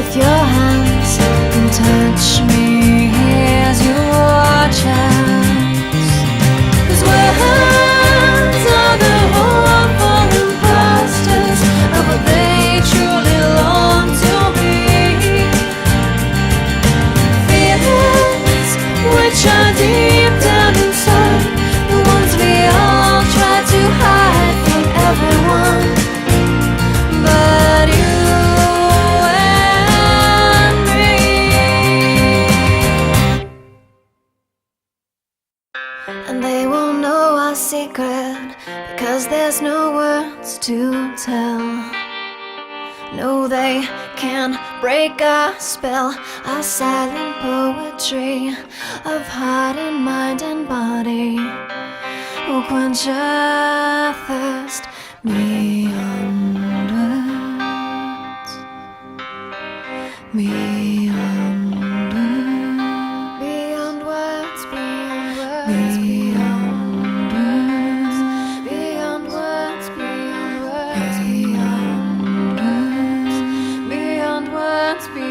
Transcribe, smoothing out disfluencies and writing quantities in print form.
with your hands and touch me. Here's your chance. 'Cause words are the hopeful imposters of what they truly long to be. Feelings which are deep down inside, the ones we all try to hide from everyone but you and me. And they won't know our secret because there's no words to tell. No, they can't break our spell, our silent poetry of heart and mind and body will quench our thirst beyond words, beyond words, beyond words, beyond words, beyond words, beyond words, beyond words, beyond words, beyond words, beyond